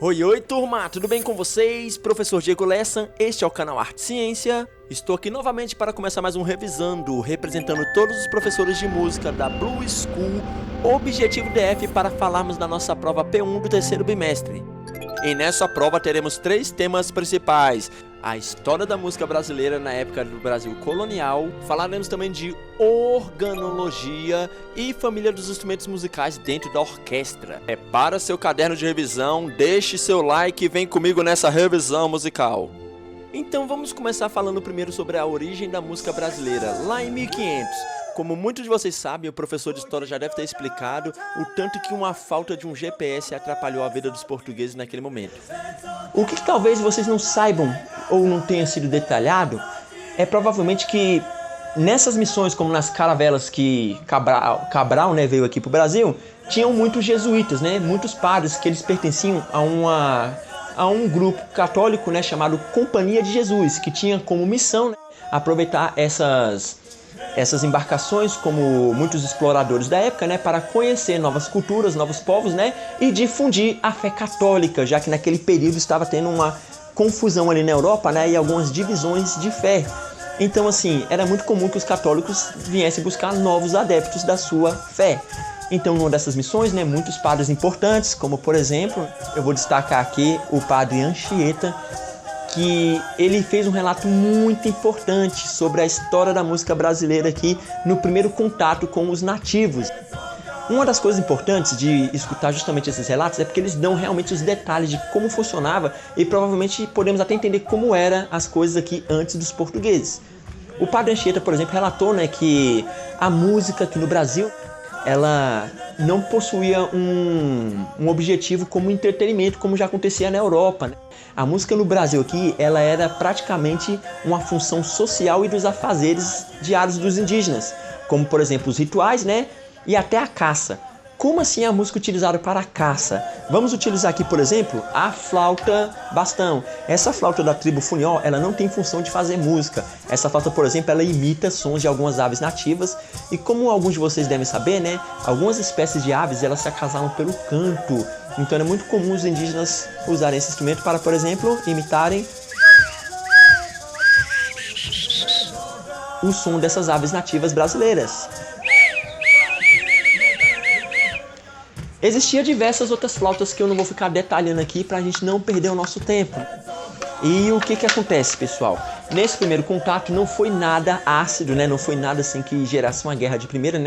Oi, oi, turma! Tudo bem com vocês? Professor Diego Lessan, este é o canal Arte e Ciência. Estou aqui novamente para começar mais um Revisando, representando todos os professores de música da Blue School, Objetivo DF, para falarmos da nossa prova P1 do terceiro bimestre. E nessa prova teremos 3 temas principais: a história da música brasileira na época do Brasil colonial, falaremos também de organologia e família dos instrumentos musicais dentro da orquestra. Prepara seu caderno de revisão, deixe seu like e vem comigo nessa revisão musical. Então vamos começar falando primeiro sobre a origem da música brasileira, lá em 1500. Como muitos de vocês sabem, o professor de história já deve ter explicado o tanto que uma falta de um GPS atrapalhou a vida dos portugueses naquele momento. O que talvez vocês não saibam ou não tenha sido detalhado é provavelmente que nessas missões, como nas caravelas que Cabral veio aqui para o Brasil, tinham muitos jesuítas, muitos padres que eles pertenciam a um grupo católico, chamado Companhia de Jesus, que tinha como missão aproveitar essas embarcações como muitos exploradores da época, para conhecer novas culturas, novos povos, e difundir a fé católica, já que naquele período estava tendo uma confusão ali na Europa, e algumas divisões de fé. Então, assim, era muito comum que os católicos viessem buscar novos adeptos da sua fé. Então, numa dessas missões, muitos padres importantes, como por exemplo, eu vou destacar aqui o padre Anchieta, que ele fez um relato muito importante sobre a história da música brasileira aqui no primeiro contato com os nativos. Uma das coisas importantes de escutar justamente esses relatos é porque eles dão realmente os detalhes de como funcionava e provavelmente podemos até entender como eram as coisas aqui antes dos portugueses. O padre Anchieta, por exemplo, relatou que a música aqui no Brasil ela não possuía um objetivo como entretenimento, como já acontecia na Europa. A música no Brasil aqui, ela era praticamente uma função social e dos afazeres diários dos indígenas, como por exemplo os rituais, e até a caça. Como assim a música utilizada para a caça? Vamos utilizar aqui, por exemplo, a flauta bastão. Essa flauta da tribo Funió, ela não tem função de fazer música. Essa flauta, por exemplo, ela imita sons de algumas aves nativas. E como alguns de vocês devem saber, algumas espécies de aves, elas se acasalam pelo canto. Então é muito comum os indígenas usarem esse instrumento para, por exemplo, imitarem o som dessas aves nativas brasileiras. Existiam diversas outras flautas que eu não vou ficar detalhando aqui para a gente não perder o nosso tempo. E o que acontece, pessoal? Nesse primeiro contato não foi nada ácido, não foi nada assim que gerasse uma guerra de primeira,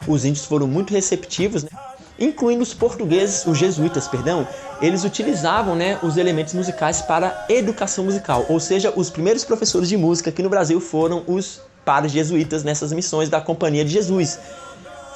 Os índios foram muito receptivos, incluindo os portugueses, os jesuítas, eles utilizavam, os elementos musicais para educação musical. Ou seja, os primeiros professores de música aqui no Brasil foram os padres jesuítas nessas missões da Companhia de Jesus.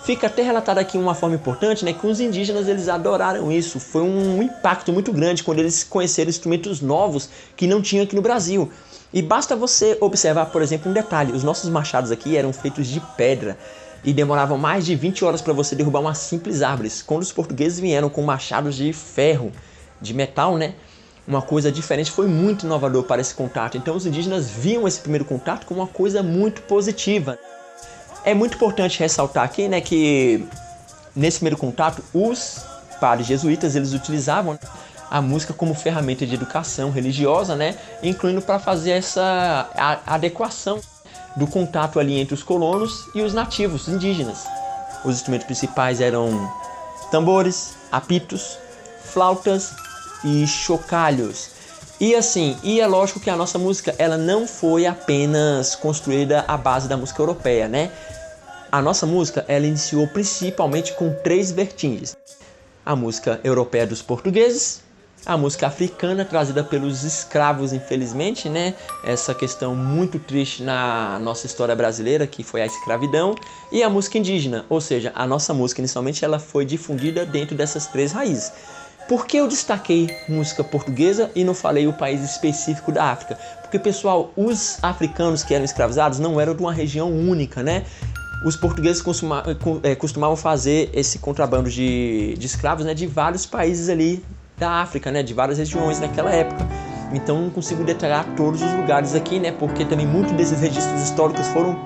Fica até relatado aqui uma forma importante, que os indígenas eles adoraram isso. Foi um impacto muito grande quando eles conheceram instrumentos novos que não tinham aqui no Brasil. E basta você observar, por exemplo, um detalhe. Os nossos machados aqui eram feitos de pedra e demoravam mais de 20 horas para você derrubar uma simples árvore. Quando os portugueses vieram com machados de ferro, de metal, uma coisa diferente, foi muito inovador para esse contato. Então os indígenas viam esse primeiro contato como uma coisa muito positiva. É muito importante ressaltar aqui, que nesse primeiro contato, os padres jesuítas, eles utilizavam a música como ferramenta de educação religiosa, incluindo para fazer essa adequação do contato ali entre os colonos e os nativos, os indígenas. Os instrumentos principais eram tambores, apitos, flautas e chocalhos. E assim, é lógico que a nossa música, ela não foi apenas construída à base da música europeia, A nossa música, ela iniciou principalmente com 3 vertentes. A música europeia dos portugueses, a música africana trazida pelos escravos, infelizmente, Essa questão muito triste na nossa história brasileira, que foi a escravidão, e a música indígena, ou seja, a nossa música inicialmente ela foi difundida dentro dessas 3 raízes. Por que eu destaquei música portuguesa e não falei o país específico da África? Porque, pessoal, os africanos que eram escravizados não eram de uma região única, Os portugueses costumavam fazer esse contrabando de escravos, de vários países ali da África, de várias regiões naquela época. Então não consigo detalhar todos os lugares aqui, porque também muitos desses registros históricos foram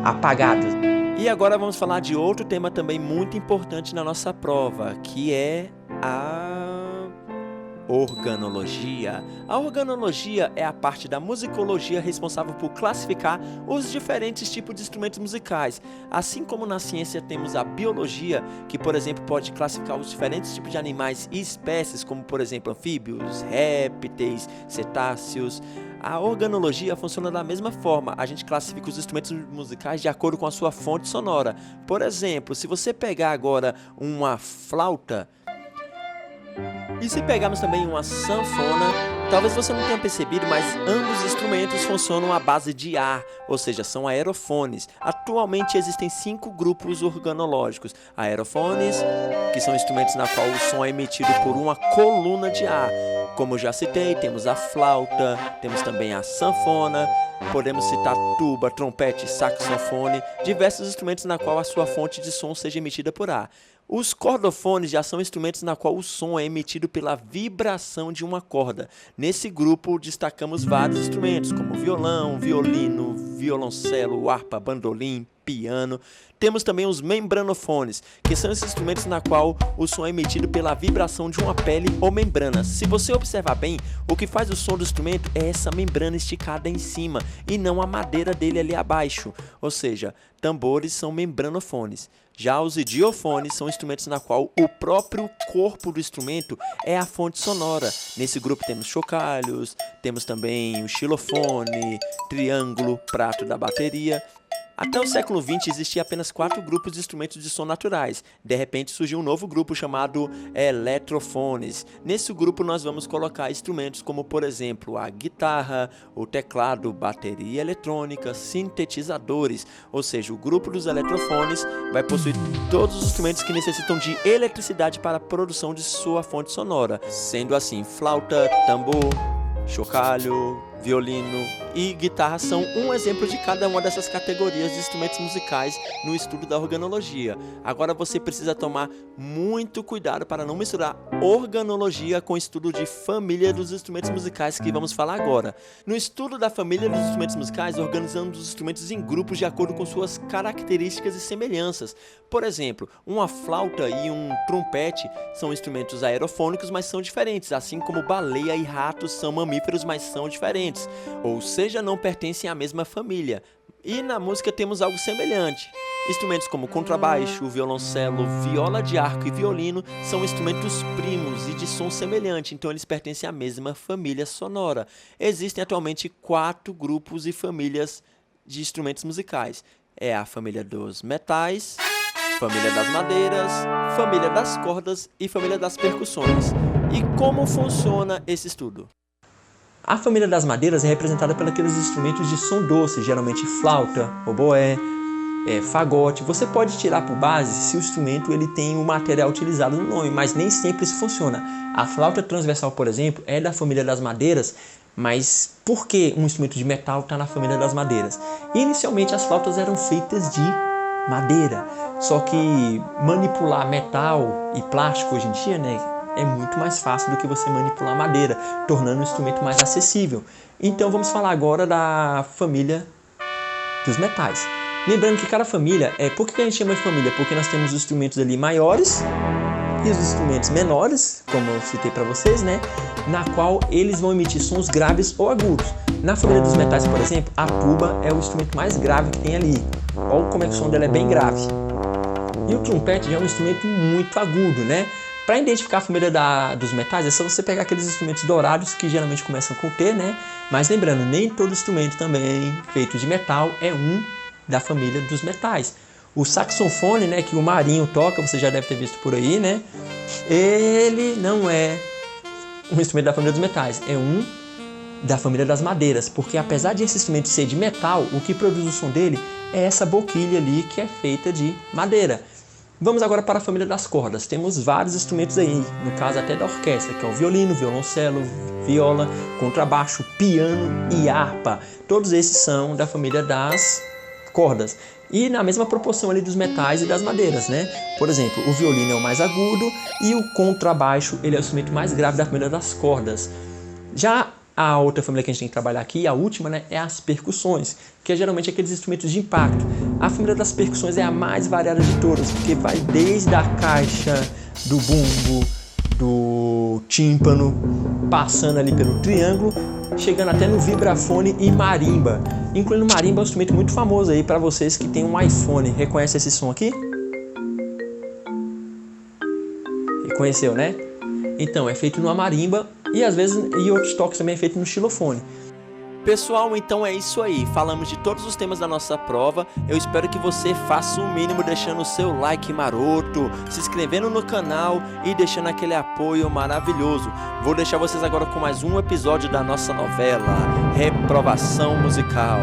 apagados. E agora vamos falar de outro tema também muito importante na nossa prova, que é A organologia. A organologia é a parte da musicologia responsável por classificar os diferentes tipos de instrumentos musicais. Assim como na ciência temos a biologia, que por exemplo pode classificar os diferentes tipos de animais e espécies, como por exemplo anfíbios, répteis, cetáceos. A organologia funciona da mesma forma, a gente classifica os instrumentos musicais de acordo com a sua fonte sonora. Por exemplo, se você pegar agora uma flauta, e se pegarmos também uma sanfona, talvez você não tenha percebido, mas ambos os instrumentos funcionam à base de ar, ou seja, são aerofones. Atualmente existem 5 grupos organológicos. Aerofones, que são instrumentos na qual o som é emitido por uma coluna de ar. Como eu já citei, temos a flauta, temos também a sanfona, podemos citar tuba, trompete, saxofone, diversos instrumentos na qual a sua fonte de som seja emitida por ar. Os cordofones já são instrumentos na qual o som é emitido pela vibração de uma corda. Nesse grupo destacamos vários instrumentos, como violão, violino, violoncelo, harpa, bandolim, piano. Temos também os membranofones, que são esses instrumentos na qual o som é emitido pela vibração de uma pele ou membrana. Se você observar bem, o que faz o som do instrumento é essa membrana esticada em cima e não a madeira dele ali abaixo. Ou seja, tambores são membranofones. Já os idiofones são instrumentos na qual o próprio corpo do instrumento é a fonte sonora. Nesse grupo temos chocalhos, temos também o xilofone, triângulo, prato da bateria. Até o século XX existia apenas 4 grupos de instrumentos de som naturais. De repente surgiu um novo grupo chamado eletrofones. Nesse grupo nós vamos colocar instrumentos como, por exemplo, a guitarra, o teclado, bateria eletrônica, sintetizadores. Ou seja, o grupo dos eletrofones vai possuir todos os instrumentos que necessitam de eletricidade para a produção de sua fonte sonora. Sendo assim, flauta, tambor, chocalho, violino e guitarra são um exemplo de cada uma dessas categorias de instrumentos musicais no estudo da organologia. Agora você precisa tomar muito cuidado para não misturar organologia com o estudo de família dos instrumentos musicais que vamos falar agora. No estudo da família dos instrumentos musicais, organizamos os instrumentos em grupos de acordo com suas características e semelhanças. Por exemplo, uma flauta e um trompete são instrumentos aerofônicos, mas são diferentes, assim como baleia e ratos são mamíferos, mas são diferentes. Ou seja, não pertencem à mesma família. E na música temos algo semelhante. Instrumentos como contrabaixo, violoncelo, viola de arco e violino são instrumentos primos e de som semelhante, então eles pertencem à mesma família sonora. Existem atualmente 4 grupos e famílias de instrumentos musicais. É a família dos metais, família das madeiras, família das cordas e família das percussões. E como funciona esse estudo? A família das madeiras é representada pelos instrumentos de som doce, geralmente flauta, oboé, fagote. Você pode tirar por base se o instrumento ele tem o material utilizado no nome, mas nem sempre isso funciona. A flauta transversal, por exemplo, é da família das madeiras, mas por que um instrumento de metal está na família das madeiras? Inicialmente as flautas eram feitas de madeira, só que manipular metal e plástico hoje em dia, é muito mais fácil do que você manipular madeira, tornando o instrumento mais acessível. Então vamos falar agora da família dos metais. Lembrando que cada família, por que a gente chama de família? Porque nós temos os instrumentos ali maiores e os instrumentos menores, como eu citei para vocês, na qual eles vão emitir sons graves ou agudos. Na família dos metais, por exemplo, a tuba é o instrumento mais grave que tem ali. Olha como é que o som dela é bem grave. E o trompete já é um instrumento muito agudo, Para identificar a família dos metais, é só você pegar aqueles instrumentos dourados que geralmente começam com T, Mas lembrando, nem todo instrumento também feito de metal é da família dos metais. O saxofone, que o Marinho toca, você já deve ter visto por aí, Ele não é um instrumento da família dos metais, é da família das madeiras, porque apesar de esse instrumento ser de metal, o que produz o som dele é essa boquilha ali que é feita de madeira. Vamos agora para a família das cordas. Temos vários instrumentos aí, no caso até da orquestra, que é o violino, violoncelo, viola, contrabaixo, piano e harpa. Todos esses são da família das cordas. E na mesma proporção ali dos metais e das madeiras, Por exemplo, o violino é o mais agudo e o contrabaixo ele é o instrumento mais grave da família das cordas. Já a outra família que a gente tem que trabalhar aqui, a última, é as percussões, que é geralmente aqueles instrumentos de impacto. A família das percussões é a mais variada de todas, porque vai desde a caixa, do bumbo, tímpano, passando ali pelo triângulo, chegando até no vibrafone e marimba. Incluindo marimba, é um instrumento muito famoso aí para vocês que tem um iPhone. Reconhece esse som aqui? Reconheceu, né? Então, é feito numa marimba e às vezes outros toques também é feito no xilofone. Pessoal, então é isso aí. Falamos de todos os temas da nossa prova. Eu espero que você faça o mínimo deixando o seu like maroto, se inscrevendo no canal e deixando aquele apoio maravilhoso. Vou deixar vocês agora com mais um episódio da nossa novela Reprovação Musical.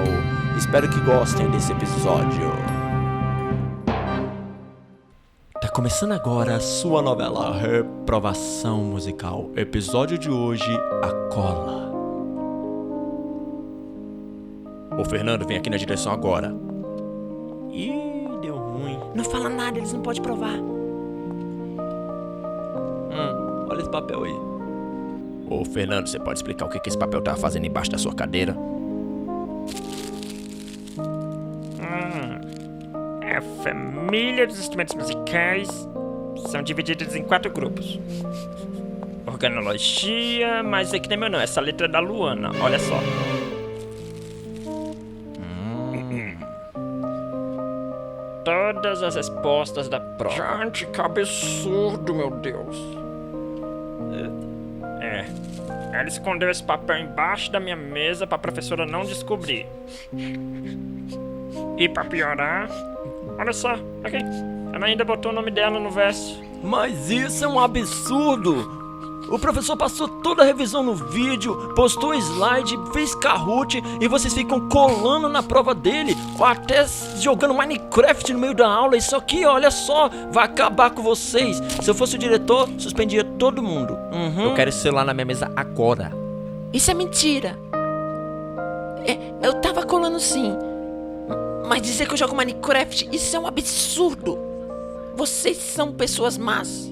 Espero que gostem desse episódio. Tá começando agora a sua novela Reprovação Musical. Episódio de hoje, A Cola. Ô Fernando, vem aqui na direção agora. Ih, deu ruim. Não fala nada, eles não podem provar. Olha esse papel aí. Ô Fernando, você pode explicar o que esse papel tá fazendo embaixo da sua cadeira? A família dos instrumentos musicais são divididos em 4 grupos. Organologia, mas aqui não é meu não, essa letra é da Luana, olha só. Todas as respostas da prova. Gente, que absurdo, meu Deus. Ela escondeu esse papel embaixo da minha mesa pra professora não descobrir. E pra piorar, olha só, aqui, ela ainda botou o nome dela no verso. Mas isso é um absurdo! O professor passou toda a revisão no vídeo, postou slide, fez Kahoot e vocês ficam colando na prova dele, ou até jogando Minecraft no meio da aula. Isso aqui, olha só, vai acabar com vocês. Se eu fosse o diretor, suspendia todo mundo. Eu quero esse celular na minha mesa agora. Isso é mentira. Eu tava colando sim. Mas dizer que eu jogo Minecraft, isso é um absurdo. Vocês são pessoas más.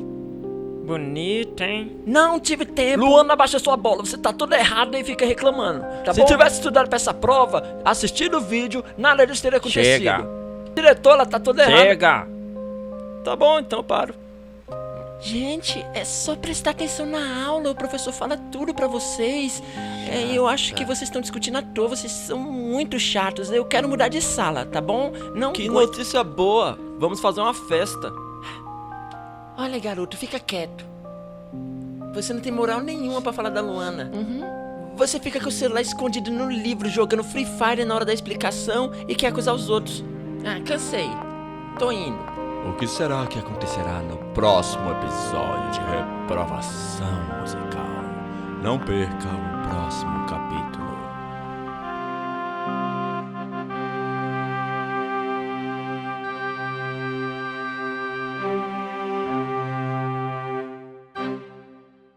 Bonito, hein? Não tive tempo. Luana, abaixa sua bola, você tá toda errada e fica reclamando. Se tivesse estudado pra essa prova, assistido o vídeo, nada disso teria acontecido. Chega. Diretor, ela tá toda errada. Chega! Tá bom, então eu paro. Gente, é só prestar atenção na aula. O professor fala tudo pra vocês. Eu acho que vocês estão discutindo à toa. Vocês são muito chatos. Eu quero mudar de sala, tá bom? Não. Que notícia boa. Vamos fazer uma festa. Olha, garoto, fica quieto. Você não tem moral nenhuma pra falar da Luana. Você fica com o celular escondido no livro, jogando Free Fire na hora da explicação e quer acusar os outros. Cansei. Tô indo. O que será que acontecerá no próximo episódio de Reprovação Musical? Não perca o próximo.